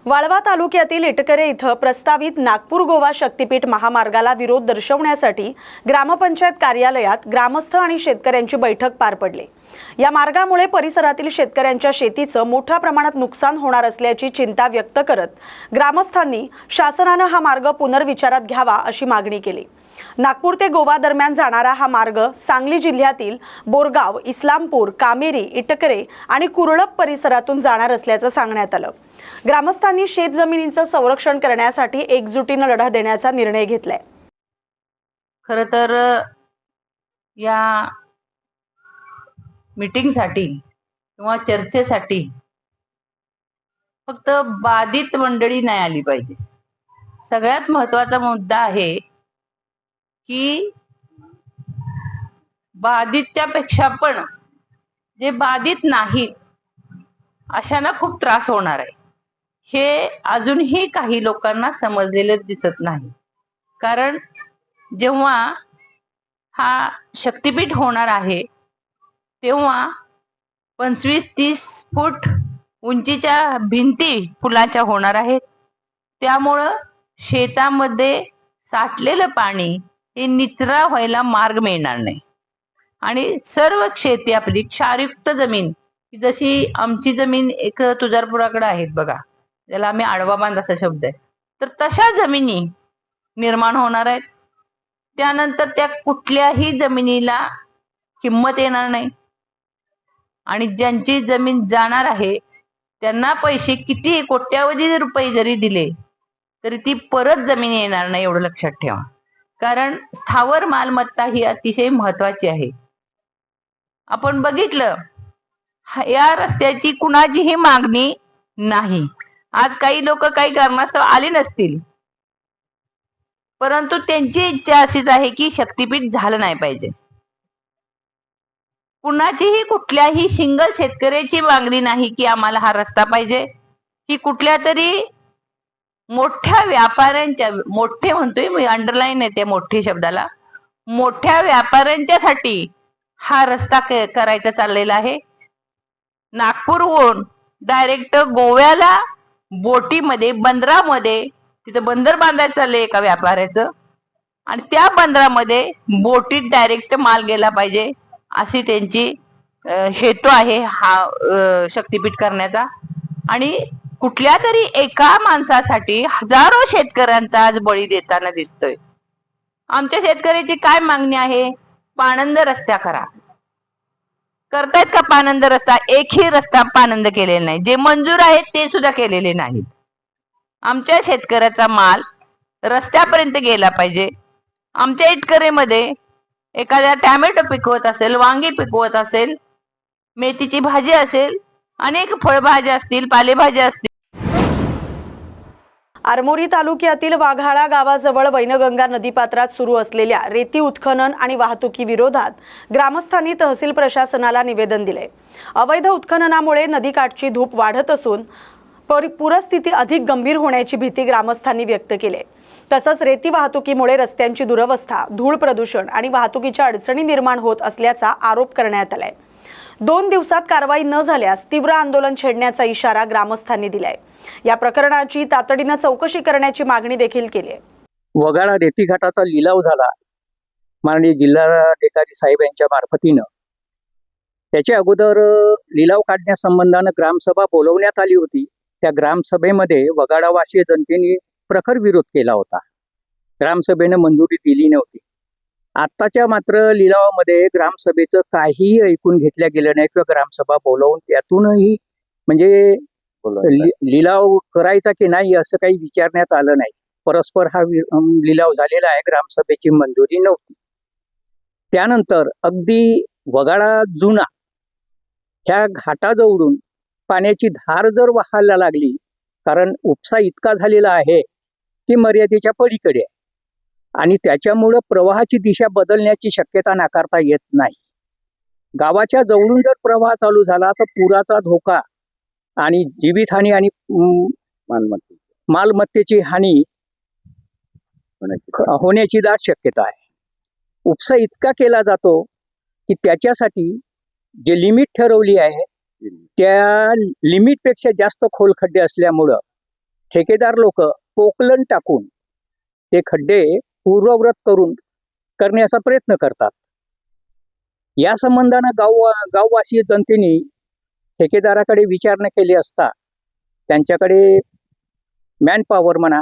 वाळवा तालुक्यातील इटकरे इथं प्रस्तावित नागपूर गोवा शक्तीपीठ महामार्गाला विरोध दर्शवण्यासाठी ग्रामपंचायत कार्यालयात ग्रामस्थ आणि शेतकऱ्यांची बैठक पार पडली। या मार्गामुळे परिसरातील शेतकऱ्यांच्या शेतीचं मोठ्या प्रमाणात नुकसान होणार असल्याची चिंता व्यक्त करत ग्रामस्थांनी शासनाने हा मार्ग पुनर्विचारात घ्यावा अशी मागणी केली। नागपूर ते गोवा दरम्यान जाणारा हा मार्ग सांगली जिल्ह्यातील बोरगाव, इस्लामपूर, कामेरी, इटकरे आणि कुरळप परिसरातून जाणार असल्याचं सांगण्यात आलं। ग्रामस्थांनी शेतजमिनींचं संरक्षण करण्यासाठी एकजुटीने लढा देण्याचा निर्णय घेतलाय। खरं तर या मीटिंगसाठी किंवा चर्चेसाठी फक्त बाधित मंडळी नाही आली पाहिजे। सगळ्यात महत्त्वाचा मुद्दा आहे की बाधितच्या पेक्षा पण जे बाधित नाहीत अशांना खूप त्रास होणार आहे, हे अजूनही काही लोकांना समजलेलं दिसत नाही। कारण जेव्हा हा शक्तीपीठ होणार आहे तेव्हा 25-30 फूट उंचीच्या भिंती पुलाच्या होणार आहेत। त्यामुळं शेतामध्ये साठलेलं पाणी हे निचरा व्हायला मार्ग मिळणार नाही आणि सर्व शेती आपली क्षारयुक्त जमीन, जशी आमची जमीन एक तुळजापुराकडे आहेत बघा, ज्याला आम्ही आडवा बांध असा शब्द आहे, तर तशा जमिनी निर्माण होणार आहेत। त्यानंतर त्या कुठल्याही जमिनीला किंमत येणार नाही आणि ज्यांची जमीन जाणार आहे त्यांना पैसे किती कोट्यावधी रुपये जरी दिले तरी ती परत जमीन येणार नाही, एवढं लक्षात ठेवा। कारण स्थावर मालमत्ता ही अतिशय महत्वाची आहे। आपण बघितलं या रस्त्याची कुणाचीही मागणी नाही। आज काही लोक काही कारणास्तव आले नसतील, परंतु त्यांची इच्छा अशीच आहे की शक्तीपीठ झालं नाही पाहिजे। कुणाचीही कुठल्याही सिंगल शेतकऱ्याची मागणी नाही की आम्हाला हा रस्ता पाहिजे। ही कुठल्या तरी मोठ्या व्यापाऱ्यांच्या, मोठे म्हणतोय मी, अंडरलाईन येते मोठे शब्दाला, मोठ्या व्यापाऱ्यांच्यासाठी हा रस्ता करायचा चाललेला आहे। नागपूरहून डायरेक्ट गोव्याला बोटीमध्ये, बंदरामध्ये, तिथं बंदर बांधायचं चाललंय एका व्यापाऱ्याचं आणि त्या बंदरामध्ये बोटीत डायरेक्ट माल गेला पाहिजे अशी त्यांची हेतू आहे हा शक्तीपीठ करण्याचा। आणि कुठल्या तरी एका माणसासाठी हजारो शेतकऱ्यांचा आज बळी देताना दिसतोय। आमच्या शेतकऱ्याची काय मागणी आहे? पाणंद रस्ता करा। करतायत का पाणंद रस्ता? एकही रस्ता पाणंद केलेला नाही, जे मंजूर आहेत ते सुद्धा केलेले नाहीत। आमच्या शेतकऱ्याचा माल रस्त्यापर्यंत गेला पाहिजे। आमच्या इटकरेमध्ये एखाद्या टॅमॅटो पिकवत असेल, वांगी पिकवत असेल, मेथीची भाजी असेल, अनेक फळभाज्या असतील, पालेभाज्या असतील। आरमोरी तालुक्यातील वाघाळा गावाजवळ वैनगंगा नदीपात्रात सुरू असलेल्या रेती उत्खनन आणि वाहतुकी विरोधात ग्रामस्थांनी तहसील प्रशासनाला निवेदन दिले। अवैध उत्खननामुळे नदीकाठची धूप वाढत असून पूरस्थिती अधिक गंभीर होण्याची भीती ग्रामस्थांनी व्यक्त केली। तसंच रेती वाहतुकीमुळे रस्त्यांची दुरवस्था, धूळ प्रदूषण आणि वाहतुकीच्या अडचणी निर्माण होत असल्याचा आरोप करण्यात आलाय। 2 दिवसात कारवाई न झाल्यास तीव्र आंदोलन छेडण्याचा इशारा ग्रामस्थांनी दिलाय। या प्रकरणाची तातडीने चौकशी करण्याची मागणी देखील केली आहे। वगाळा रेती घाटाचा लिलाव झाला माननीय जिल्हाधिकारी साहेब यांच्या मार्फतीनं। त्याच्या अगोदर लिलाव काढण्यासंबंधानं ग्रामसभा बोलवण्यात आली होती। त्या ग्रामसभेमध्ये वगाळावासी जनतेने प्रखर विरोध केला होता। ग्रामसभेने मंजुरी दिली नव्हती। आत्ताच्या मात्र लिलावामध्ये ग्रामसभेचं काहीही ऐकून घेतल्या गेलं नाही किंवा ग्रामसभा बोलवून त्यातूनही म्हणजे लिलाव करायचा की नाही असं काही विचारण्यात आलं नाही। परस्पर हा लिलाव झालेला आहे, ग्रामसभेची मंजुरी नव्हती। त्यानंतर अगदी वगाळा जुना ह्या घाटाजवळून पाण्याची धार जर वाहायला लागली, कारण उपसा इतका झालेला आहे की मर्यादेच्या पलीकडे आहे आणि त्याच्यामुळं प्रवाहाची दिशा बदलण्याची शक्यता नाकारता येत नाही। गावाच्या जवळून जर प्रवाह चालू झाला तर पुराचा धोका आणि जीवितहानी आणि मालमत्तेची हानी होण्याची दाट शक्यता आहे। उपसा इतका केला जातो की त्याच्यासाठी जे लिमिट ठरवली आहे त्या लिमिटपेक्षा जास्त खोल खड्डे असल्यामुळं ठेकेदार लोक पोकलन टाकून ते खड्डे पूर्ववत करण्याचा प्रयत्न करतात. या संबंधानं गाववासीय जनतेने ठेकेदाराकडे विचारणा केली असता त्यांच्याकडे मॅनपॉवर म्हणा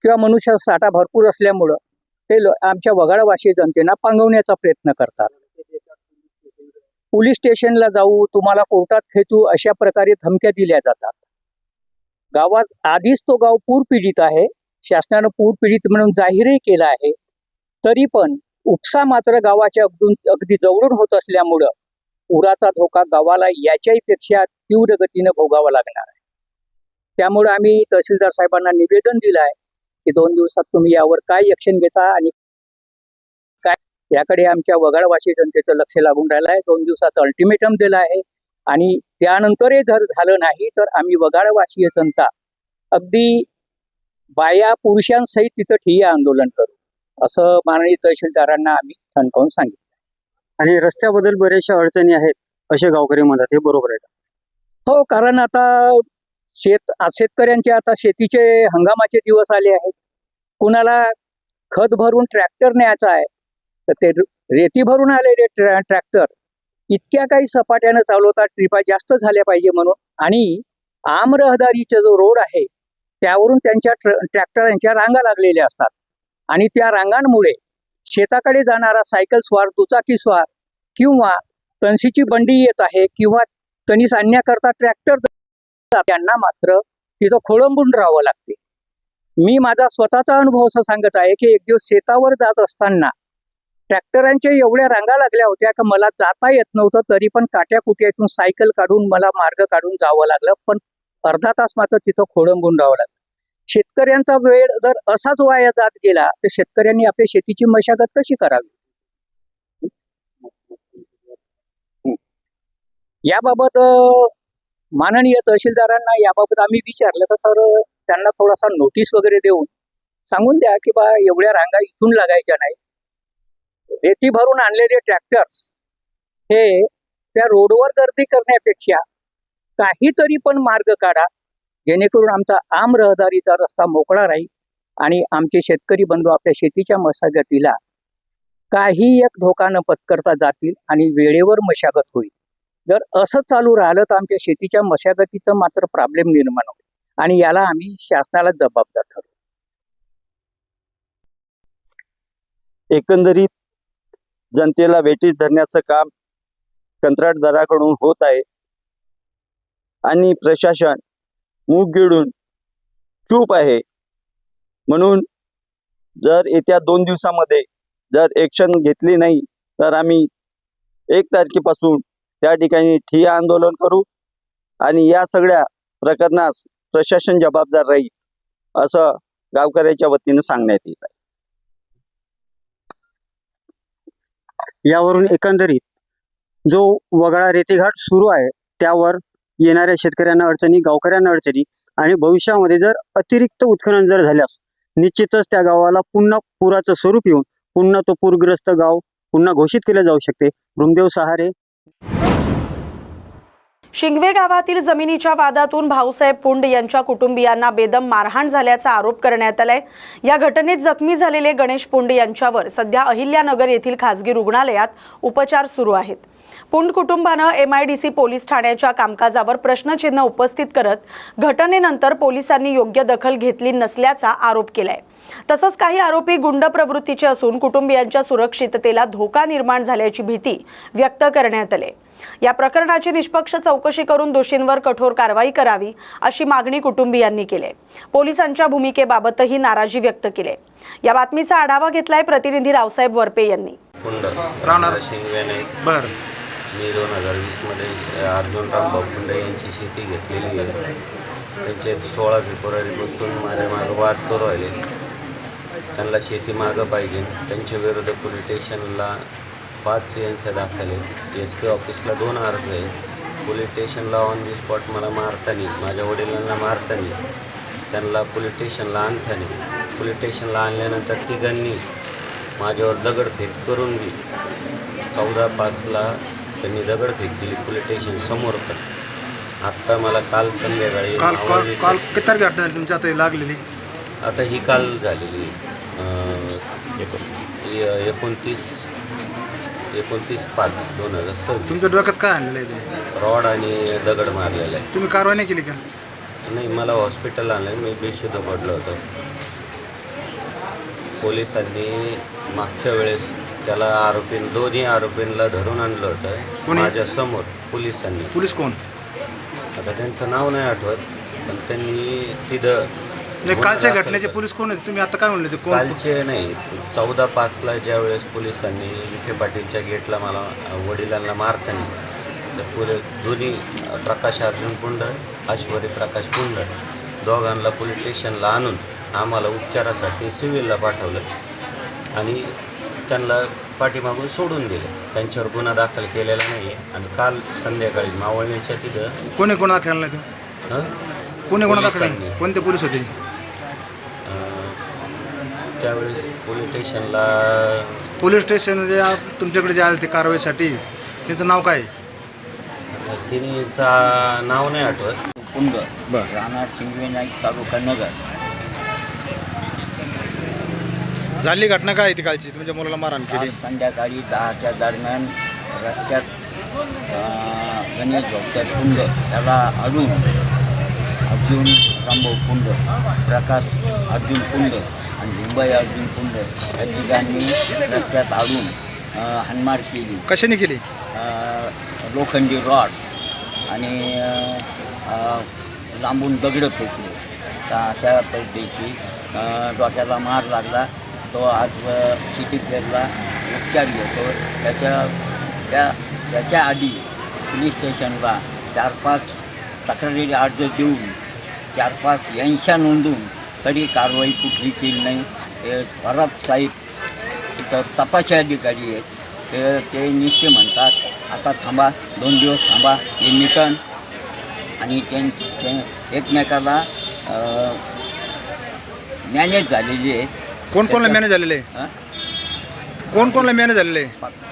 किंवा मनुष्य साठा भरपूर असल्यामुळं ते आमच्या वगाळवासीय जनतेला पांगवण्याचा प्रयत्न करतात. पोलीस स्टेशनला जाऊ, तुम्हाला कोर्टात खेचू अशा प्रकारे धमक्या दिल्या जातात. गावात आधीच तो गाव पूरपीडित आहे. शासनानं पूरपीडित म्हणून जाहीरही केला आहे. तरी पण उपसा मात्र गावाच्या अगदी जवळून होत असल्यामुळं पुराचा धोका गावाला याच्याही पेक्षा तीव्र गतीनं भोगावा लागणार आहे. त्यामुळे आम्ही तहसीलदार साहेबांना निवेदन दिलं आहे की 2 दिवसात तुम्ही यावर काय ॲक्शन घेता आणि काय याकडे आमच्या वगाळवासी जनतेचं लक्ष लागून राहिलं आहे. 2 दिवसाचं अल्टिमेटम दिलं आहे आणि त्यानंतरही जर झालं नाही तर आम्ही वगाळवासीय जनता अगदी बाया पुरुषांसहित तिथं ठिय्या आंदोलन करू असं माननीय तहसीलदारांना आम्ही ठणकावून सांगितलं. आणि रस्त्याबद्दल बऱ्याचशा अडचणी आहेत असे गावकरी म्हणतात, हे बरोबर आहे का? हो, कारण आता शेतकऱ्यांचे आता शेतीचे हंगामाचे दिवस आले आहेत. कुणाला खत भरून ट्रॅक्टर न्यायचा आहे तर ते रेती भरून आलेले ट्रॅक्टर इतक्या काही सपाट्यानं चालवतात, ट्रिपा जास्त झाल्या पाहिजे म्हणून. आणि आम रहदारीचा जो रोड आहे त्यावरून त्यांच्या ट्रॅक्टरांच्या रांगा लागलेल्या असतात आणि त्या रांगांमुळे शेताकडे जाणारा सायकल स्वार, दुचाकी स्वार किंवा तणसीची बंडी येत आहे किंवा तणीस आणण्याकरता ट्रॅक्टर त्यांना मात्र तिथं खोळंबून राहावं लागते. मी माझा स्वतःचा अनुभव असं सांगत आहे की एक दिवस शेतावर जात असताना ट्रॅक्टरांच्या एवढ्या रांगा लागल्या होत्या की मला जाता येत नव्हतं. तरी पण काट्या कुट्यातून सायकल काढून मला मार्ग काढून जावं लागलं. पण अर्धा तास मात्र तिथं खोळंबून राहावं लागलं. शेतकऱ्यांचा वेळ जर असाच वाया जात गेला तर शेतकऱ्यांनी आपल्या शेतीची मशागत कशी करावी? याबाबत माननीय तहसीलदारांना याबाबत आम्ही विचारलं तर सर त्यांना थोडासा नोटीस वगैरे देऊन सांगून द्या की बा एवढ्या रांगा इथून लागायच्या नाही. रेती भरून आणलेले ट्रॅक्टर्स हे त्या रोडवर गर्दी करण्यापेक्षा काहीतरी पण मार्ग काढा जेणेकरून आमचा आम रहदारीचा रस्ता मोकळा राहील आणि आमचे शेतकरी बंधू आपल्या शेतीच्या मशागतीला काही एक धोका न पत्करता जातील आणि वेळेवर मशागत होईल. जर असं चालू राहिलं तर आमच्या शेतीच्या मशागतीचं मात्र प्रॉब्लेम निर्माण होईल आणि याला आम्ही शासनाला जबाबदार ठरवू. एकंदरीत जनतेला वेठीस धरण्याचं काम कंत्राटदाराकडून होत आहे आणि प्रशासन मूग गिळून चूप आहे. म्हणून जर येत्या 2 दिवसामध्ये जर ॲक्शन घेतली नाही तर आम्ही 1 तारखेपासून त्या ठिकाणी ठिय्या आंदोलन करू आणि या सगळ्या प्रकरणास प्रशासन जबाबदार राहील असं गावकऱ्याच्या वतीनं सांगण्यात येत आहे. यावरून एकंदरीत जो वगाळा रेतीघाट सुरू आहे त्यावर येणाऱ्या शेतकऱ्यांना अडचणी, गावकऱ्यांना अडचणी आणि भविष्यामध्ये जर अतिरिक्त उत्खनन जर झाल्यास निश्चितच त्या गावाला पुन्हा पुराचं स्वरूप येऊन पुन्हा तो पूरग्रस्त गाव पुन्हा घोषित केलं जाऊ शकते. रुमदेव सहारे. शिंगवे गावातील जमिनीच्या वादातून भाऊसाहेब पुंड यांच्या कुटुंबियांना बेदम मारहाण झाल्याचा आरोप करण्यात आलाय. या घटनेत जखमी झालेले गणेश पुंड यांच्यावर सध्या अहिल्यानगर येथील खासगी रुग्णालयात उपचार सुरू आहेत. पुंड कुटुंबानं MIDC पोलीस ठाण्याच्या कामकाजावर प्रश्नचिन्ह उपस्थित करत घटनेनंतर पोलिसांनी योग्य दखल घेतली नसल्याचा आरोप केलाय. तसंच काही आरोपी गुंड प्रवृत्तीचे असून कुटुंबियांच्या सुरक्षिततेला धोका निर्माण झाल्याची भीती व्यक्त करण्यात आली. या प्रकरणाची निष्पक्ष चौकशी करून दोषींवर कठोर कारवाई करावी अशी मागणी कुटुंबियांनी केली. पोलिसांच्या भूमिकेबाबतही नाराजी व्यक्त केली. या बातमीचा आढावा घेतलाय प्रतिनिधी रावसाहेब वरपे यांनी. मी 2020 मध्ये अर्जुनराव पुंड यांची शेती घेतलेली आहे. त्यांचे 16 फेब्रुवारीपासून माझ्या मागं वाद करू राहिले. त्यांना शेती मागं पाहिजे. त्यांच्या विरुद्ध पोलीस स्टेशनला 5 CNC दाखल आहे. SP ऑफिसला 2 अर्ज आहे. पोलीस स्टेशनला ऑन दी स्पॉट मला मारताना, माझ्या वडिलांना मारताना, त्यांना पोलीस स्टेशनला आणताना, पोलीस स्टेशनला आणल्यानंतर तिघांनी माझ्यावर दगडफेक करून दिली. 14/5 त्यांनी दगडफेक केली पोलीस स्टेशन समोर. आत्ता मला काल संध्याकाळी काल काल मावळणीचं- काल किती तारीख घटना झाली तुमच्या आता लागलेली? आता ही काल झालेली 29/5/2026 तुमच्या डोक्यात काय आणलेलं आहे ते? रॉड आणि दगड मारलेला आहे. तुम्ही कारवाई नाही केली का? नाही, मला हॉस्पिटल आणलं, मी बेशुद्ध पडलो होतो. पोलिसांनी मागच्या वेळेस त्याला दोन्ही आरोपींना धरून आणलं होतं कोणी? माझ्या समोर पोलिसांनी. पोलीस कोण? आता त्यांचं नाव नाही आठवत, पण त्यांनी तिथं नाही, कालच्या गुन्हा घटनेचे दाखल पोलीस कोण आहेत? तुम्ही आता काय म्हणले ते कोण? कालचे नाही, 14/5 ज्या वेळेस पोलिसांनी विखे पाटीलच्या गेटला मला वडिलांना मारताना तर दोन्ही प्रकाश अर्जुन पुंड, ऐश्वरी प्रकाश पुंड दोघांना पोलीस स्टेशनला आणून आम्हाला उपचारासाठी सिव्हिलला पाठवलं आणि त्यांना पाठीमागून सोडून दिलं. त्यांच्यावर गुन्हा दाखल केलेला नाही आहे. आणि काल संध्याकाळी मावळणीच्या तिथं कोणी कोणा दाखल नाही का? हं? कोणी कोणा दाखल पोलिसांनी. नाही? कोणते पोलीस होते? त्यावेळेस पोलीस स्टेशनला पोलीस स्टेशन जे तुमच्याकडे जे आले ते कारवाईसाठी त्याचं नाव काय? तिन्हीचा नाव नाही आठवत. कुंड बरं. राहणार शिंगवे नाईक, तालुका नगर. झाली घटना काय ती कालची तुमच्या मुलाला मारहाण केली? काल संध्याकाळी 10च्या दरम्यान रस्त्यात गणेश भक्त कुंड त्याला अडून अर्जुन रामभाऊ कुंड, प्रकाश अर्जुन कुंड आणि लिंबाई अर्जुन कुंड या तिघांनी रस्त्यात अडून हाणमार केली. कशाने केली? लोखंडी रॉड आणि लांबून दगडं फेकले. तर अशा पद्धतीची डोक्याला मार लागला. तो आज सिटी प्लेअरला उपचार घेतो. त्याच्या आधी पोलीस स्टेशनला 4-5 तक्रारी अर्ज देऊन 4-5 यांशा नोंदवून तरी कारवाई कुठली केली नाही. ते परब साहेब तिथं तपासी अधिकारी आहेत, ते निश्चित म्हणतात आता थांबा, 2 दिवस थांबा, हे निकन आणि ते एकमेकाला मॅनेज झालेली आहे. कोण कोणाला मॅनेज झालेलं आहे? हं? कोण कोणाला मॅनेज झालेलं आहे?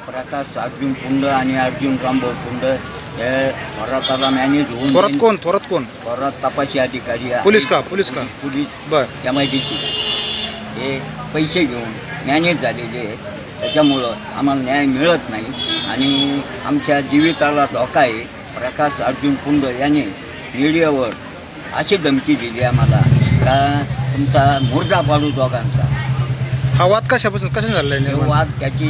प्रकाश अर्जुन कुंड आणि अर्जुन रामभाऊ कुंड हे थोराताला मॅनेज होऊन थोरात कोण? थोरात कोण? थोरात तपासी अधिकारी आहे. पोलीस का? पोलीस का? पोलीस बरं. MIDC हे पैसे घेऊन मॅनेज झालेले आहे. त्याच्यामुळं आम्हाला न्याय मिळत नाही आणि आमच्या जीविताला धोका आहे. प्रकाश अर्जुन कुंड याने मीडियावर अशी धमकी दिली आम्हाला का तुमचा मुर्दा पाडू दोघांचा. हा वाद कशाने झालेला आहे हे निर्माण? वाद त्याची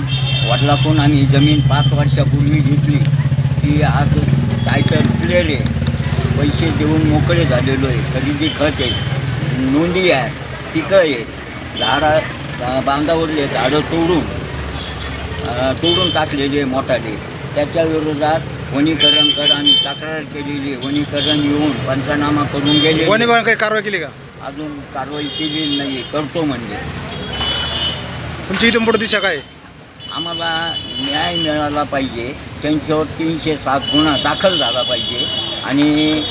वडिलाकडून आम्ही जमीन 5 वर्षापूर्वी घेतली. ती आज टायटल क्लिअर आहे, पैसे देऊन मोकळे झालेलो आहे. खरेदी खत आहे, नोंदी आहे, पिकं आहे. झाडं बांधावरले झाडं तोडून टाकलेले आहे मोठाले. त्याच्या विरोधात वनीकरणकडे आम्ही तक्रार केलेली. वनीकरण येऊन पंचनामा करून गेले. कोणी काही कारवाई केली का? अजून कारवाई केली नाही. करतो म्हणजे. तुमची इथून पुढे दिशा काय? आम्हाला न्याय मिळाला पाहिजे. त्यांच्यावर 307 गुन्हा दाखल झाला पाहिजे आणि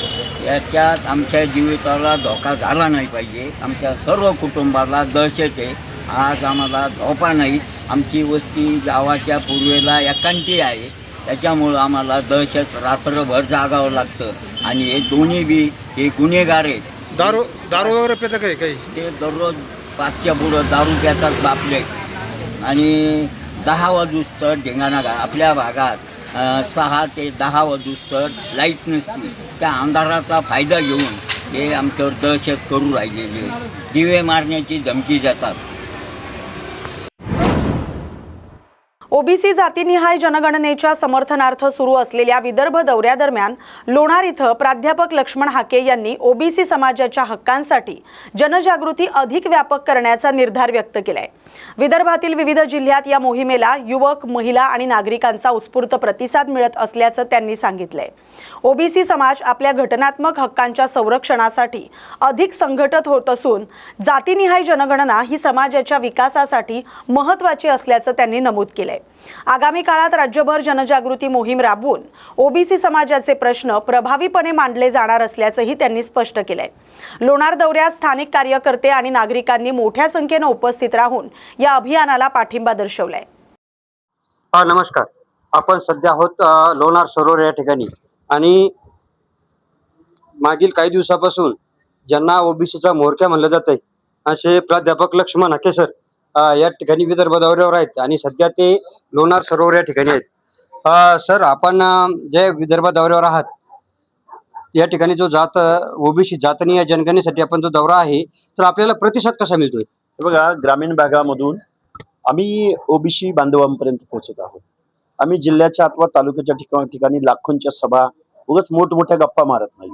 याच्यात आमच्या जीविताला धोका झाला नाही पाहिजे. आमच्या सर्व कुटुंबाला दहशत आहे. आज आम्हाला झोपा नाही. आमची वस्ती गावाच्या पूर्वेला एकांती आहे. त्याच्यामुळं आम्हाला दहशत रात्रभर जागावं लागतं आणि हे दोन्ही बी हे गुन्हेगार आहेत. दारू वगैरे पिता काही काही? ते दररोज 5च्या पुढं दारू पितात बापले आणि 10 वाजूस्तर ढेंगाणा आपल्या भागात 6 ते 10 वाजूस्तर लाईट नसती. त्या अंधाराचा फायदा घेऊन हे आमच्यावर दहशत करू राहिलेले. दिवे मारण्याची धमकी देतात. ओबीसी जातीनिहाय जनगणनेच्या समर्थनार्थ सुरू असलेल्या विदर्भ दौऱ्यादरम्यान लोणार इथं प्राध्यापक लक्ष्मण हाके यांनी ओबीसी समाजाच्या हक्कांसाठी जनजागृती अधिक व्यापक करण्याचा निर्धार व्यक्त केलाय. विदर्भातील विविध जिल्ह्यात या मोहिमेला युवक, महिला आणि नागरिकांचा उत्स्फूर्त प्रतिसाद मिळत असल्याचं त्यांनी सांगितलंय. ओबीसी समाज आपल्या घटनात्मक हक्कांच्या संरक्षणासाठी अधिक संघटित होत असून जातीनिहाय जनगणना ही समाजाच्या विकासासाठी महत्त्वाची असल्याचं त्यांनी नमूद केलंय. आगामी काळात राज्यभर जनजागृती मोहीम राबवून ओबीसी समाजाचे प्रश्न प्रभावीपणे मांडले जाणार असल्याचंही त्यांनी स्पष्ट केलंय. लोणार दौऱ्यात स्थानिक कार्यकर्ते आणि नागरिकांनी मोठ्या संख्येने उपस्थित राहून या अभियानाला पाठिंबा दर्शवलाय. नमस्कार. आपण सध्या आहोत लोणार सरोवर या ठिकाणी आणि मागील काही दिवसापासून ज्यांना ओबीसीचा म्होरक्या म्हणलं जात आहे असे प्राध्यापक लक्ष्मण हाकेसर या ठिकाणी विदर्भ दौऱ्यावर आहेत आणि सध्या ते लोणार सरोवर या ठिकाणी आहेत. सर, आपण जे विदर्भ दौऱ्यावर आहात या ठिकाणी जो जात ओबीसी जातनीय जनगणनेसाठी आपण जो दौरा आहे तर आपल्याला प्रतिसाद कसा मिळतोय? हे बघा, ग्रामीण भागामधून आम्ही ओबीसी बांधवांपर्यंत पोहोचत आहोत. आम्ही जिल्ह्याच्या अथवा तालुक्याच्या ठिकाणी लाखोंच्या सभा उगाच मोठमोठ्या गप्पा मारत नाही.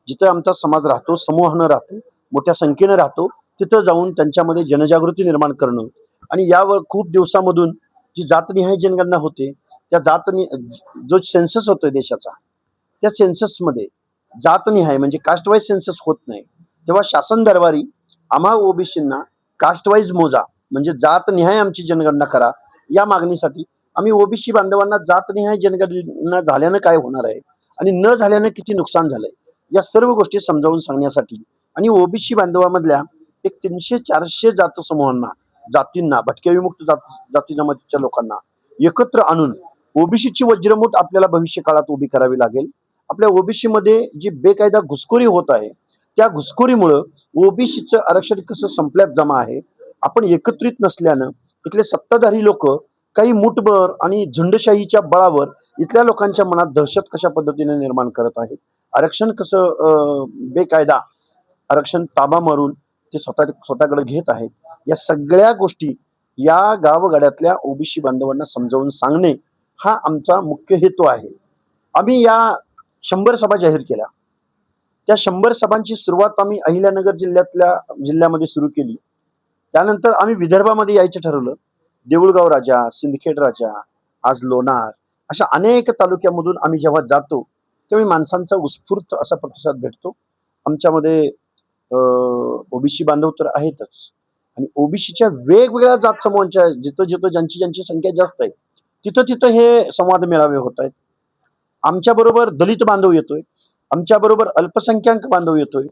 जिथं आमचा समाज राहतो, समूहानं राहतो, मोठ्या संख्येनं राहतो, तिथं जाऊन त्यांच्यामध्ये जनजागृती निर्माण करणं आणि यावर खूप दिवसामधून जी जातनिहाय जनगणना होते त्या जो सेन्सस होतोय देशाचा, त्या सेन्ससमध्ये जातनिहाय म्हणजे कास्टवाईज सेन्सस होत नाही. तेव्हा शासन दरबारी आम्हा ओबीसींना कास्टवाईज मोजा म्हणजे जातनिहाय आमची जनगणना करा या मागणीसाठी आम्ही ओबीसी बांधवांना जातनिहाय जनगणना झाल्यानं काय होणार आहे आणि न झाल्यानं किती नुकसान झालंय या सर्व गोष्टी समजावून सांगण्यासाठी आणि ओबीसी बांधवामधल्या एक 300-400 जातींना भटक्या विमुक्त जाती जमातीच्या लोकांना एकत्र आणून ओबीसीची वज्रमूठ आपल्याला भविष्य काळात उभी करावी लागेल. आपल्या ओबीसी मध्ये जी बेकायदा घुसखोरी होत आहे त्या घुसखोरीमुळं ओबीसीचं आरक्षण कसं संपल्यात जमा आहे. आपण एकत्रित नसल्यानं इथले सत्ताधारी लोक काही मुठभर आणि झुंडशाहीच्या बळावर इथल्या लोकांच्या मनात दहशत कशा पद्धतीने निर्माण करत आहेत. आरक्षण कसं बेकायदा आरक्षण ताबा मारून ते स्वतःकडे घेत आहेत. या सगळ्या गोष्टी या गावगाड्यातल्या ओबीसी बांधवांना समजावून सांगणे हा आमचा मुख्य हेतू आहे. आम्ही या 100 सभा जाहीर केल्या. त्या 100 सभांची सुरुवात आम्ही अहिल्यानगर जिल्ह्यामध्ये सुरू केली. त्यानंतर आम्ही विदर्भामध्ये यायचं ठरवलं. देऊळगाव राजा, सिंदखेड राजा, आज लोणार अशा अनेक तालुक्यामधून आम्ही जेव्हा जातो तेव्हा माणसांचा उत्स्फूर्त असा प्रतिसाद भेटतो. आमच्यामध्ये ओबीसी बांधव तर आहेतच आणि ओबीसीच्या वेगवेगळ्या जात समूहांच्या जिथं ज्यांची संख्या जास्त आहे तिथं हे संवाद मेळावे होत आहेत. आमच्या बरोबर दलित बांधव येतोय, आमच्या बरोबर अल्पसंख्याक बांधव येतोय,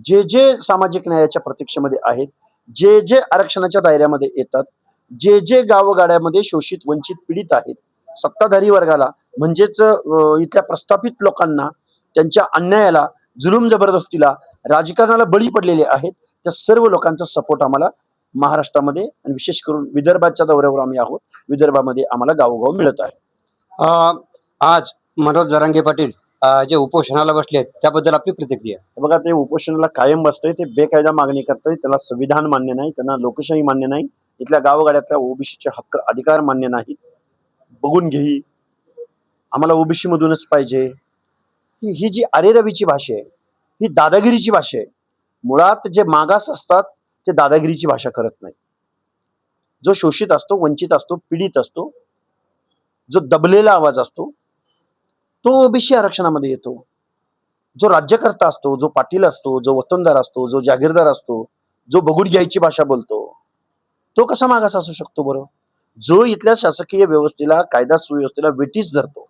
जे सामाजिक न्यायाच्या प्रतीक्षेमध्ये आहेत, जे आरक्षणाच्या दायऱ्यामध्ये येतात, जे गावगाड्यामध्ये शोषित वंचित पीडित आहेत, सत्ताधारी वर्गाला म्हणजेच इथल्या प्रस्थापित लोकांना त्यांच्या अन्यायाला जुलूम जबरदस्तीला राजकारणाला बळी पडलेले आहेत त्या सर्व लोकांचा सपोर्ट आम्हाला महाराष्ट्रामध्ये आणि विशेष करून विदर्भाच्या दौऱ्यावर आम्ही आहोत. विदर्भामध्ये आम्हाला गावोगाव मिळत आहे. आज मनोज जरांगे पाटील जे उपोषणाला बसले आहेत त्याबद्दल आपली प्रतिक्रिया? बघा, ते उपोषणाला कायम बसतंय, ते बेकायदा मागणी करतंय. त्याला संविधान मान्य नाही, त्यांना लोकशाही मान्य नाही, इथल्या गावगाड्यातल्या ओबीसीचे हक्क अधिकार मान्य नाहीत. बघून घेई आम्हाला ओबीसी मधूनच पाहिजे. ही जी अरेरवीची भाषा आहे ही दादागिरीची भाषा आहे. मुळात जे मागास असतात ते दादागिरीची भाषा करत नाही. जो शोषित असतो, वंचित असतो, पीडित असतो, जो दबलेला आवाज असतो तो ओबीसी आरक्षणामध्ये येतो. जो राज्यकर्ता असतो, जो पाटील असतो, जो वतनदार असतो, जो जागीरदार असतो, जो बघून घ्यायची भाषा बोलतो तो कसा मागास असू शकतो बरं? जो इथल्या शासकीय व्यवस्थेला कायदा सुव्यवस्थेला वेठीस धरतो,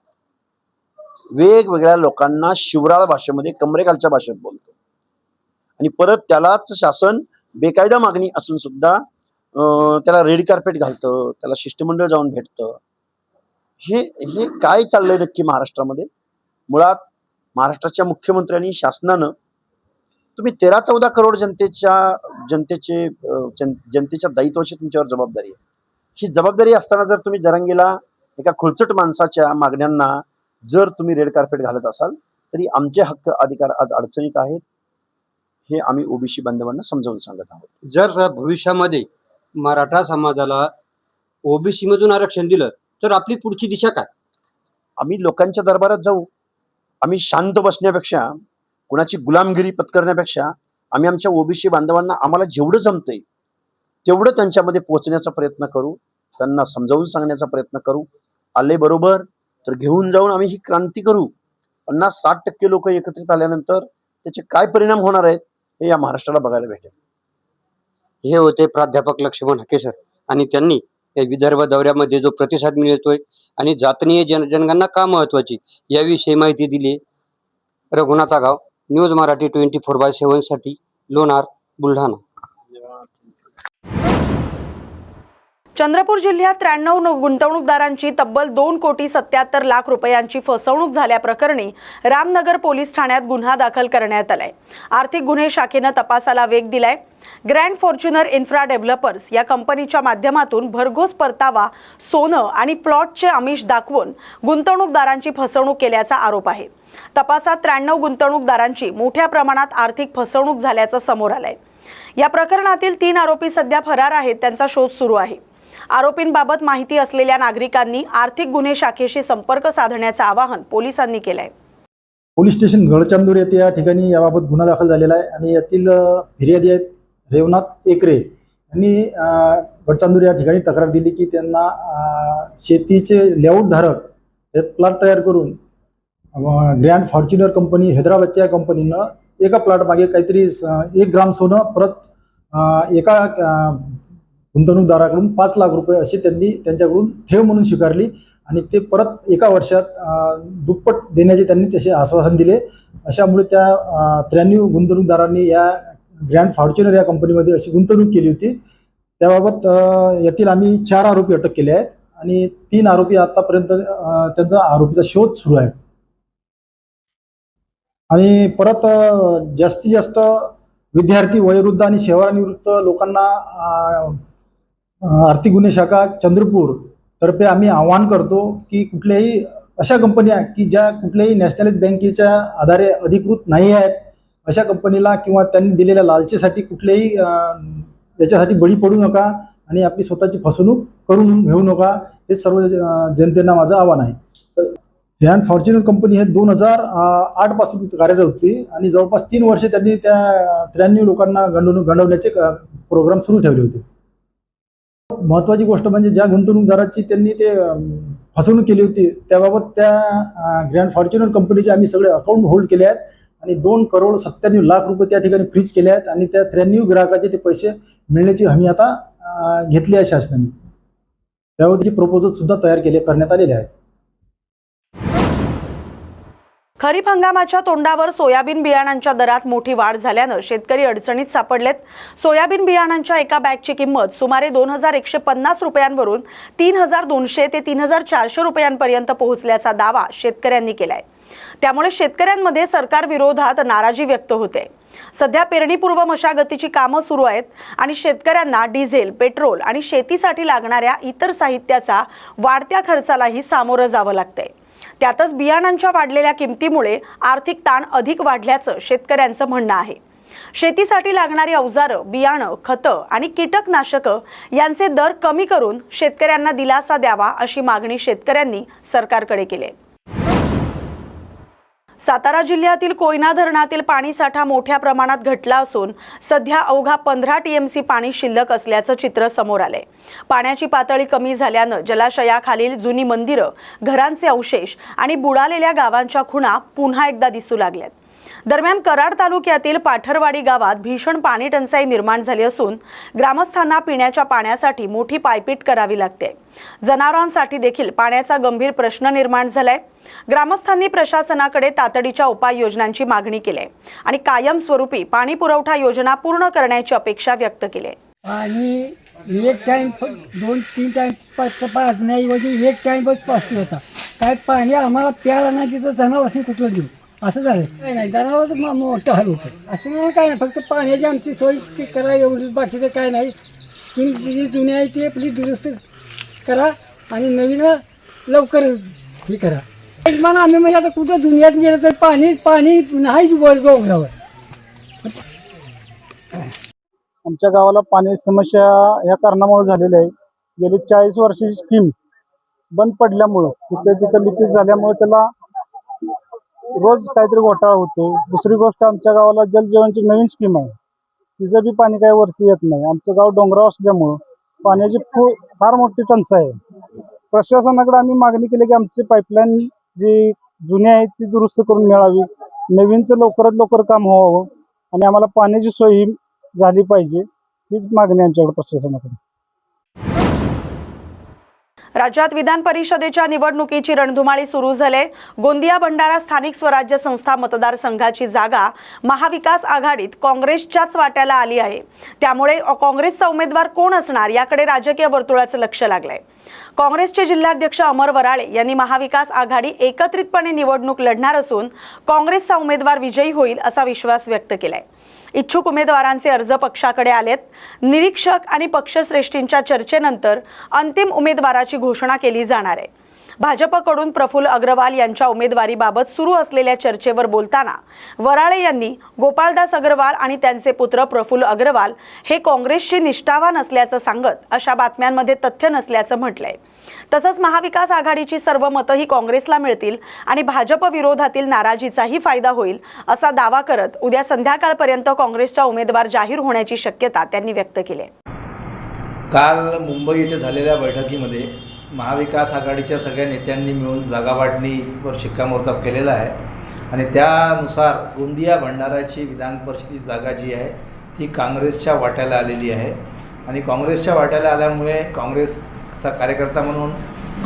वेगवेगळ्या लोकांना शिवराळ भाषेमध्ये कमरेखालच्या भाषेत बोलतो आणि परत त्यालाच शासन बेकायदा मागणी असून सुद्धा त्याला रेड कार्पेट घालतं, त्याला शिष्टमंडळ जाऊन भेटतं. हे काय चाललंय नक्की महाराष्ट्रामध्ये? मुळात महाराष्ट्राच्या मुख्यमंत्र्यांनी शासनानं तुम्ही 13-14 करोड जनतेच्या दायित्वाची तुमच्यावर जबाबदारी आहे. ही जबाबदारी असताना जर तुम्ही जरांगेला एका खुळचट माणसाच्या मागण्यांना जर तुम्ही रेड कार्पेट घालत असाल तरी आमचे हक्क अधिकार आज अडचणीत आहेत. हे आम्ही ओबीसी बांधवांना समजावून सांगत आहोत. जर भविष्यामध्ये मराठा समाजाला ओबीसी मधून आरक्षण दिलं तर आपली पुढची दिशा काय? आम्ही लोकांच्या दरबारात जाऊ. आम्ही शांत बसण्यापेक्षा, कुणाची गुलामगिरी पत्करण्यापेक्षा आम्ही आमच्या ओबीसी बांधवांना आम्हाला जेवढं जमतंय तेवढं त्यांच्यामध्ये पोहोचण्याचा प्रयत्न करू, त्यांना समजावून सांगण्याचा प्रयत्न करू. आले बरोबर तर घेऊन जाऊन आम्ही ही क्रांती करू. 50-60% लोक एकत्रित आल्यानंतर त्याचे काय परिणाम होणार आहेत हे या महाराष्ट्राला बघायला भेटेल. हे होते प्राध्यापक लक्ष्मण हाकेसर आणि त्यांनी या विदर्भ दौऱ्यामध्ये जो प्रतिसाद मिळतोय आणि जातनीय जनगणना का महत्वाची याविषयी माहिती दिली. रघुनाथ आगाव, न्यूज मराठी 24/7 साठी लोणार, बुलढाणा. चंद्रपूर जिल्ह्यात 93 गुंतवणूकदारांची तब्बल 2,77,00,000 रुपयांची फसवणूक झाल्याप्रकरणी रामनगर पोलीस ठाण्यात गुन्हा दाखल करण्यात आलाय। आर्थिक गुन्हे शाखेनं तपासाला वेग दिलाय। ग्रँड फॉर्च्युनर इन्फ्रा डेव्हलपर्स या कंपनीच्या माध्यमातून भरघोस परतावा, सोनं आणि प्लॉटचे आमिष दाखवून गुंतवणूकदारांची फसवणूक केल्याचा आरोप आहे। तपासात 93 गुंतवणूकदारांची मोठ्या प्रमाणात आर्थिक फसवणूक झाल्याचं समोर आलंय। या प्रकरणातील 3 आरोपी सध्या फरार आहेत, त्यांचा शोध सुरू आहे। आरोपींबाबत माहिती असलेल्या नागरिकांनी आर्थिक गुन्हे शाखेशी संपर्क साधण्याचे आवाहन पोलिसांनी केले आहे। पोलीस स्टेशन गडचांदूर येथे या ठिकाणी याबाबत गुन्हा दाखल झालेला आहे आणि यातील फिर्यादी आहेत रेवनाथ एकरे यांनी गडचांदूर या ठिकाणी तक्रार दिली की त्यांना शेतीचे लेआउट धारक त्यात प्लॉट तयार करून ग्रँड फॉर्च्युनर कंपनी हैदराबादच्या कंपनीनं एका प्लॉट मागे काहीतरी 1 ग्राम सोनं परत एका गुंतवणूकदाराकडून 5 लाख रुपये असे त्यांनी त्यांच्याकडून ठेव म्हणून स्वीकारली आणि ते परत एका वर्षात दुप्पट देण्याचे त्यांनी तसे आश्वासन दिले। अशामुळे त्या 93 गुंतवणूकदारांनी या ग्रँड फॉर्च्युनर या कंपनीमध्ये अशी गुंतवणूक केली होती। त्याबाबत यातील आम्ही 4 आरोपी अटक केले आहेत आणि 3 आरोपी आतापर्यंत त्यांचा आरोपीचा शोध सुरू आहे। आणि परत जास्तीत जास्त विद्यार्थी, वयोवृद्ध आणि सेवानिवृत्त लोकांना आर्थिक गुन्हे शाखा चंद्रपूर तर्फे आम्ही आवाहन करतो की कुठल्याही अशा कंपन्या की ज्या कुठल्याही नॅशनलाइज बँकेच्या आधारे अधिकृत नाही आहेत, अशा कंपनीला किंवा त्यांनी दिलेल्या लालचेसाठी कुठल्याही याच्यासाठी बळी पडू नका आणि आपली स्वतःची फसवणूक करून घेऊ नका, हे सर्व जनतेला माझं आवाहन आहे। ग्रँड फॉर्च्युनर कंपनी हे 2008 पासून कार्यरत होती आणि जवळपास 3 वर्षे त्यांनी त्या 93 लोकांना गंडवण्याचे प्रोग्राम सुरू ठेवले होते। महत्त्वाची गोष्ट म्हणजे ज्या गुंतवणूकदाराची त्यांनी ते फसवणूक केली होती त्याबाबत त्या ग्रँड फॉर्च्युनर कंपनीचे आम्ही सगळे अकाउंट होल्ड केले आहेत आणि 2,97,00,000 रुपये त्या ठिकाणी फ्रीज केले आहेत आणि त्या 93 ग्राहकाचे ते पैसे मिळण्याची हमी आता घेतली आहे शासनाने। त्यावरची प्रपोजल सुद्धा तयार करण्यात आलेले आहे। खरीप हंगामाच्या तोंडावर सोयाबीन बियाणांच्या दरात मोठी वाढ झाल्यानं शेतकरी अडचणीत सापडलेत। सोयाबीन बियाणांच्या एका बॅगची किंमत सुमारे 2,150 रुपयांवरून 3,200 ते 3,400 रुपयांपर्यंत पोहोचल्याचा दावा शेतकऱ्यांनी केलाय। त्यामुळे शेतकऱ्यांमध्ये सरकार विरोधात नाराजी व्यक्त होते। सध्या पेरणीपूर्व मशागतीची कामं सुरू आहेत आणि शेतकऱ्यांना डिझेल, पेट्रोल आणि शेतीसाठी लागणाऱ्या इतर साहित्याचा वाढत्या खर्चालाही सामोरं जावं लागतंय। त्यातच बियाणांच्या वाढलेल्या किमतीमुळे आर्थिक ताण अधिक वाढल्याचं शेतकऱ्यांचं म्हणणं आहे। शेतीसाठी लागणारी अवजारं, बियाणं, खतं आणि कीटकनाशकं यांचे दर कमी करून शेतकऱ्यांना दिलासा द्यावा अशी मागणी शेतकऱ्यांनी सरकारकडे केली आहे। सातारा जिल्ह्यातील कोयना धरणातील पाणीसाठा मोठ्या प्रमाणात घटला असून सध्या अवघा 15 टीएमसी पाणी शिल्लक असल्याचं चित्र समोर आलंय। पाण्याची पातळी कमी झाल्यानं जलाशयाखालील जुनी मंदिरं, घरांचे अवशेष आणि बुडालेल्या गावांच्या खुणा पुन्हा एकदा दिसू लागल्यात। दरम्यान कराड तालुक्यातील पाठरवाडी गावात भीषण पाणी टंचाई निर्माण झाली असून ग्रामस्थांना पिण्याच्या पाण्यासाठी मोठी पायपीट करावी लागते। जनावरांसाठी देखील पाण्याचा गंभीर प्रश्न निर्माण झालाय। ग्रामस्थांनी प्रशासनाकडे तातडीच्या उपाययोजनांची मागणी केली आणि कायमस्वरूपी पाणी पुरवठा योजना पूर्ण करण्याची अपेक्षा व्यक्त केली। आणि एक टाइम 2-3 टाइम पाजण्याऐवजी एक टाइमच पाजतो होता। काय पाणी आम्हाला प्यायला नाही तिथं जनावरांनी कुठलं देऊ असं झालं। काय नाही, जनावरच मोठं हाल होतं। असं म्हणून काय नाही, फक्त पाण्याची आमची सोय करा एवढंच, बाकीचं काय नाही। स्कीम जी जुनी आहे ती आपली दुरुस्त करा आणि नवीन लवकर हे करा। मन आम्ही म्हणजे आता कुठं दुनियात गेलं तर पाणी नाही गोंगरावर। आमच्या गावाला पाणी समस्या या कारणामुळे झालेली आहे। गेली 40 वर्षाची स्कीम बंद पडल्यामुळं तिथं लिकेज झाल्यामुळे त्याला रोज काहीतरी घोटाळा होतो। दुसरी गोष्ट, आमच्या गावाला जलजीवनची नवीन स्कीम आहे, तिचं बी पाणी काही वरती येत नाही। आमचं गाव डोंगराव असल्यामुळं पाण्याची फार मोठी टंचाई आहे। प्रशासनाकडे आम्ही मागणी केली की आमची पाईपलाईन जी जुनी आहे ती दुरुस्त करून मिळावी, नवीनचं लवकरात लवकर काम व्हावं आणि आम्हाला पाण्याची सोय ही झाली पाहिजे, हीच मागणी आमच्याकडे प्रशासनाकडे। राज्यात विधान परिषदेच्या निवडणुकीची रणधुमाळी सुरू झाली. गोंदिया भंडारा स्थानिक स्वराज्य संस्था मतदारसंघाची जागा महाविकास आघाडीत काँग्रेसच्याच वाट्याला आली आहे. त्यामुळे काँग्रेसचा उमेदवार कोण असणार याकडे राजकीय वर्तुळाचं लक्ष लागलंय. काँग्रेसचे जिल्हाध्यक्ष अमर वराळे यांनी महाविकास आघाडी एकत्रितपणे निवडणूक लढणार असून काँग्रेसचा उमेदवार विजयी होईल असा विश्वास व्यक्त केलाय. इच्छुक उमेदवारांचे अर्ज पक्षाकडे आलेत. निरीक्षक आणि पक्षश्रेष्ठींच्या चर्चेनंतर अंतिम उमेदवाराची घोषणा केली जाणार आहे. भाजपकडून प्रफुल्ल अग्रवाल यांच्या उमेदवारीबाबत सुरू असलेल्या चर्चेवर बोलताना वराळे यांनी गोपालदास अग्रवाल आणि त्यांचे पुत्र प्रफुल्ल अग्रवाल हे काँग्रेसशी निष्ठावान असल्याचं सांगत अशा बातम्यांमध्ये तथ्य नसल्याचं म्हटलंय. तसंच महाविकास आघाडीची सर्व मतंही काँग्रेसला मिळतील आणि भाजप विरोधातील नाराजीचाही फायदा होईल असा दावा करत उद्या संध्याकाळपर्यंत काँग्रेसचा उमेदवार जाहीर होण्याची शक्यता त्यांनी व्यक्त केली. काल मुंबई येथे झालेल्या बैठकीमध्ये महाविकास आघाडीच्या सगळ्या नेत्यांनी मिळून जागा वाटणीवर शिक्कामोर्तब केलेला आहे आणि त्यानुसार गोंदिया भंडाराची विधान परिषदेची जागा जी आहे ती काँग्रेसच्या वाट्याला आलेली आहे आणि काँग्रेसच्या वाट्याला आल्यामुळे काँग्रेसचा कार्यकर्ता म्हणून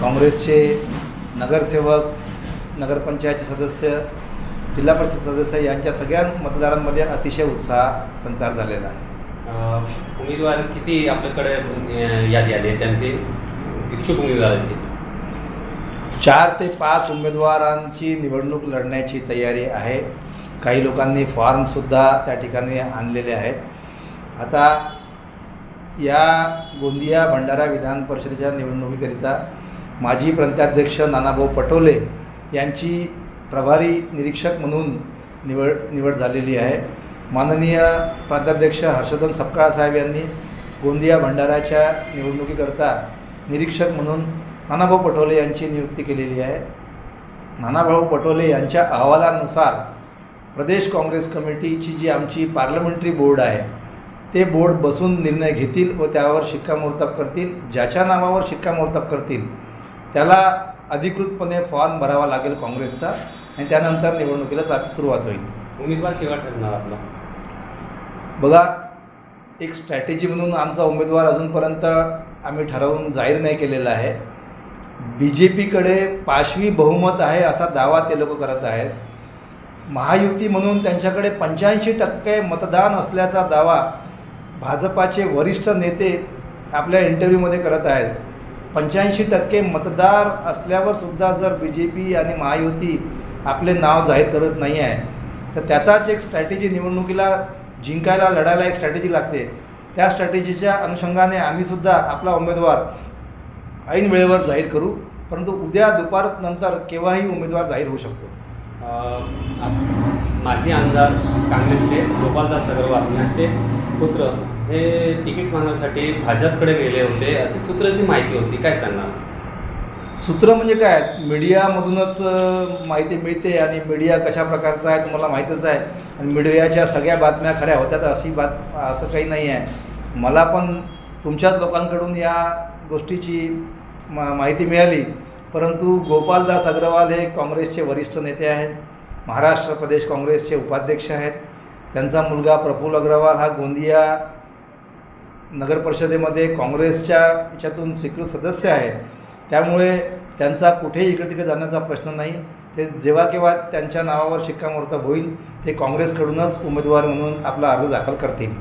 काँग्रेसचे नगरसेवक, नगरपंचायतचे सदस्य, जिल्हा परिषद सदस्य यांच्या सगळ्या मतदारांमध्ये अतिशय उत्साह संचार झालेला आहे. उमेदवार किती आपल्याकडे यादी आली आहे त्यांची इच्छुक उमेदवाराची? 4 ते 5 उमेदवारांची निवडणूक लढण्याची तयारी आहे. काही लोकांनी फॉर्मसुद्धा त्या ठिकाणी आणलेले आहेत. आता या गोंदिया भंडारा विधान परिषदेच्या निवडणुकीकरिता माजी प्रांताध्यक्ष नानाभाऊ पटोले यांची प्रभारी निरीक्षक म्हणून निवड झालेली आहे. माननीय प्रांताध्यक्ष हर्षवर्धन सपकाळ साहेब यांनी गोंदिया भंडाराच्या निवडणुकीकरता निरीक्षक म्हणून नानाभाऊ पटोले यांची नियुक्ती केलेली आहे. नानाभाऊ पटोले यांच्या अहवालानुसार प्रदेश काँग्रेस कमिटीची जी आमची पार्लमेंटरी बोर्ड आहे ते बोर्ड बसून निर्णय घेतील व त्यावर शिक्कामोर्तब करतील. ज्याच्या नावावर शिक्कामोर्तब करतील त्याला अधिकृतपणे फॉर्म भरावा लागेल काँग्रेसचा आणि त्यानंतर निवडणुकीला सुरुवात होईल. उमेदवार केव्हा ठरणार आपला? बघा, एक स्ट्रॅटेजी म्हणून आमचा उमेदवार अजूनपर्यंत आम्ही ठरवून जाहीर नाही केलेला आहे. BJPकडे पाशवी बहुमत आहे असा दावा ते लोक करत आहेत. महायुती म्हणून त्यांच्याकडे 85% मतदान असल्याचा दावा भाजपाचे वरिष्ठ नेते आपल्या इंटरव्ह्यूमध्ये करत आहेत. 85% मतदार असल्यावर सुद्धा जर BJP आणि महायुती आपले नाव जाहीर करत नाही आहे तर त्याचाच एक स्ट्रॅटेजी निवडणुकीला जिंकायला लढायला एक स्ट्रॅटेजी लागते. त्या स्ट्रॅटेजीच्या अनुषंगाने आम्हीसुद्धा आपला उमेदवार ऐन वेळेवर जाहीर करू, परंतु उद्या दुपारनंतर केव्हाही उमेदवार जाहीर होऊ शकतो. माजी आमदार काँग्रेसचे गोपालदास अग्रवाल यांचे पुत्र हे तिकीट मागण्यासाठी भाजपकडे गेले होते अशी सूत्राची माहिती होती, काय सांगणार? सूत्र म्हणजे काय, मीडियामधूनच माहिती मिळते आणि मीडिया कशा प्रकारचा आहे तुम्हाला माहीतच आहे आणि मीडियाच्या सगळ्या बातम्या खऱ्या होत्यात असं काही नाही आहे. मला पण तुमच्याच लोकांकडून या गोष्टीची माहिती मिळाली, परंतु गोपालदास अग्रवाल हे काँग्रेसचे वरिष्ठ नेते आहेत, महाराष्ट्र प्रदेश काँग्रेसचे उपाध्यक्ष आहेत. त्यांचा मुलगा प्रफुल्ल अग्रवाल हा गोंदिया नगर परिषदेमध्ये काँग्रेसच्या याच्यातून स्वीकृत सदस्य आहे. त्यामुळे त्यांचा कुठेही इकडे तिकडे जाण्याचा प्रश्न नाही. ते जेव्हा केव्हा त्यांच्या नावावर शिक्कामोर्तब होईल ते काँग्रेसकडूनच उमेदवार म्हणून आपला अर्ज दाखल करतील.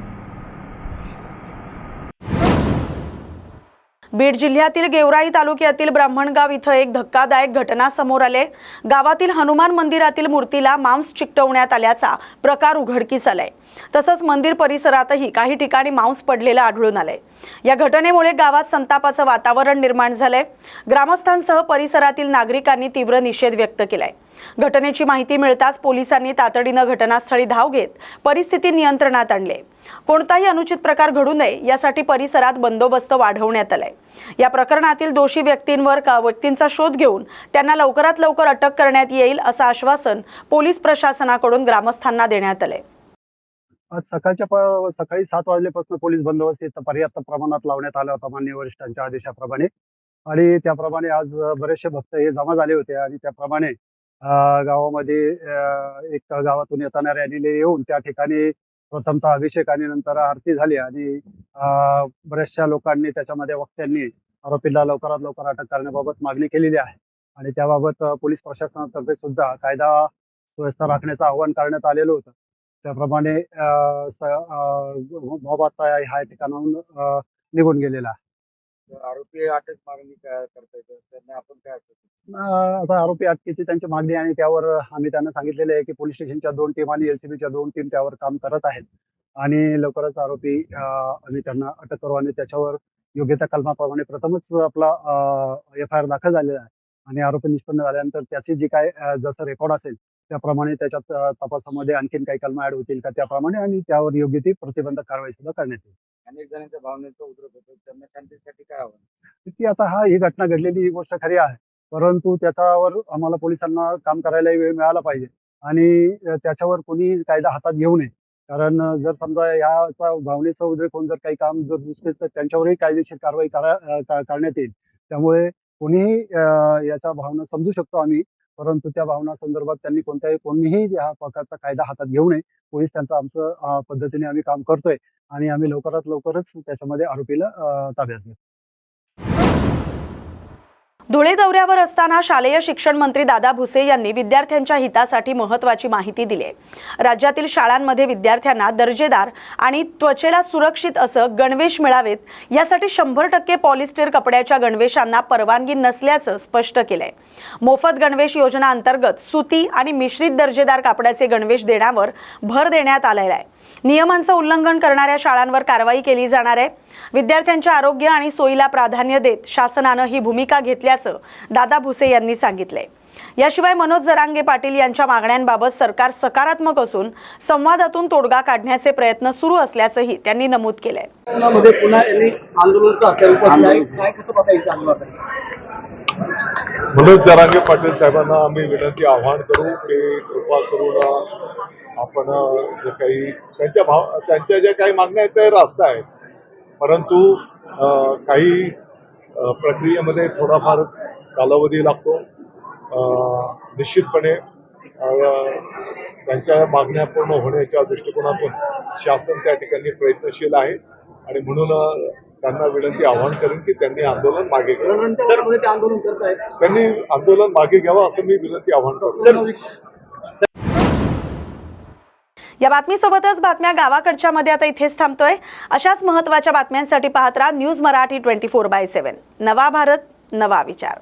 बीड जिल्ह्यातील गेवराई तालुक्यातील ब्राह्मणगाव इथं एक धक्कादायक घटना समोर आले. गावातील हनुमान मंदिरातील मूर्तीला मांस चिकटवण्यात आल्याचा प्रकार उघडकीस आलाय. तसंच मंदिर परिसरातही काही ठिकाणी मांस पडलेलं आढळून आलंय. या घटनेमुळे गावात संतापाचं वातावरण निर्माण झालंय. ग्रामस्थांसह परिसरातील नागरिकांनी तीव्र निषेध व्यक्त केलाय. घटनेची माहिती मिळताच पोलिसांनी तातडीनं घटनास्थळी धाव घेत परिस्थिती नियंत्रणात आणली. कोणताही अनुचित प्रकार घडू नये यासाठी परिसरात बंदोबस्त वाढवण्यात आलाय. या प्रकरणातील दोषी व्यक्तींचा शोध घेऊन त्यांना लवकरात लवकर अटक करण्यात येईल असं आश्वासन पोलीस प्रशासनाकडून ग्रामस्थांना देण्यात आलंय. आज सकाळी 7 वाजल्यापासून पोलीस बंदोबस्त इथं पर्याप्त प्रमाणात लावण्यात आला होता माननीय वरिष्ठांच्या आदेशाप्रमाणे आणि त्याप्रमाणे आज बरेचसे भक्त हे जमा झाले होते आणि त्याप्रमाणे गावामध्ये एक गावातून येताना रॅलीने येऊन त्या ठिकाणी प्रथमतः अभिषेक आणि नंतर आरती झाली आणि बऱ्याचशा लोकांनी त्याच्यामध्ये वक्त्यांनी आरोपीला लवकरात लवकर अटक करण्याबाबत मागणी केलेली आहे आणि त्याबाबत पोलीस प्रशासनातर्फे सुद्धा कायदा सुव्यवस्था राखण्याचं आवाहन करण्यात आलेलं होतं. त्याप्रमाणे मॉब आता ह्या ठिकाणाहून निघून गेलेला आहे. आरोपी अटक मागणी काय करता येतं त्यांना आपण काय आता आरोपी अटकेची त्यांची मागणी आहे. त्यावर आम्ही त्यांना सांगितलेले आहे की पोलीस स्टेशनच्या 2 टीम आणि LCBच्या 2 टीम त्यावर काम करत आहेत आणि लवकरच आरोपी आम्ही त्यांना अटक करू आणि त्याच्यावर योग्य त्या कलमाप्रमाणे प्रथमच आपला FIR दाखल झालेला आहे आणि आरोपी निष्पन्न झाल्यानंतर त्याची जी काय जसं रेकॉर्ड असेल त्याप्रमाणे त्याच्यात तपासामध्ये आणखीन काही कलमा ऍड होतील का त्याप्रमाणे आणि त्यावर योग्य ती प्रतिबंधक कारवाई सुद्धा करण्यात येईल. अनेक जणांच्या भावनेचा उद्रेक होतो त्यांना शांतीसाठी काय हवं की आता ही घटना घडलेली ही गोष्ट खरी आहे, परंतु त्याच्यावर आम्हाला पोलिसांना काम करायला वेळ मिळाला पाहिजे आणि त्याच्यावर कोणी कायदा हातात घेऊ नये. कारण जर समजा याचा भावनेचा उद्रेक होऊन जर काही काम जर दिसले तर त्यांच्यावरही कायदेशीर कारवाई करण्यात येईल. त्यामुळे कोणीही याच्या भावना समजू शकतो आम्ही, परंतु त्या भावना संदर्भात त्यांनी कोणीही या प्रकारचा कायदा हातात घेऊ नये. पोलीस त्यांचं आमचं पद्धतीने आम्ही काम करतोय आणि आम्ही लवकरच त्याच्यामध्ये आरोपीला ताब्यात घेऊ. धुळे दौऱ्यावर असताना शालेय शिक्षण मंत्री दादा भुसे यांनी विद्यार्थ्यांच्या हितासाठी महत्त्वाची माहिती दिली आहे. राज्यातील शाळांमध्ये विद्यार्थ्यांना दर्जेदार आणि त्वचेला सुरक्षित असं गणवेश मिळावेत यासाठी 100% पॉलिस्टर कपड्याच्या गणवेशांना परवानगी नसल्याचं स्पष्ट केलंय. मोफत गणवेश योजना अंतर्गत सुती आणि मिश्रित दर्जेदार कापडाचे गणवेश देण्यावर भर देण्यात आलेला आहे. नियमांचं उल्लंघन करणाऱ्या शाळांवर कारवाई केली जाणार आहे. विद्यार्थ्यांच्या आरोग्य आणि सोयीला प्राधान्य देत शासनानं ही भूमिका घेतल्याचं दादा भुसे यांनी सांगितलंय. याशिवाय मनोज जरांगे पाटील यांच्या मागण्यांबाबत सरकार सकारात्मक असून संवादातून तोडगा काढण्याचे प्रयत्न सुरू असल्याचंही त्यांनी नमूद केलंय. मनोज जरांगे पाटील साहेबांना आम्ही विनंती आवाहन करू की कृपा करून आपण जे काही त्यांच्या ज्या काही मागण्या आहेत ते रास्त आहेत, परंतु काही प्रक्रियेमध्ये थोडाफार कालावधी लागतो. निश्चितपणे त्यांच्या मागण्या पूर्ण होण्याच्या दृष्टिकोनातून शासन त्या ठिकाणी प्रयत्नशील आहे आणि म्हणून त्यांना विनंती आवाहन करेन की त्यांनी आंदोलन मागे घ्यावं. त्यांनी आंदोलन मागे घ्यावं असं मी विनंती आवाहन करतो. या बातमीसोबतच बातम्या गावाकडच्या मध्ये आता इथेच थांबतोय. अशाच महत्त्वाच्या बातम्यांसाठी पाहत राहा न्यूज मराठी 24/7. नवा भारत नवा विचार.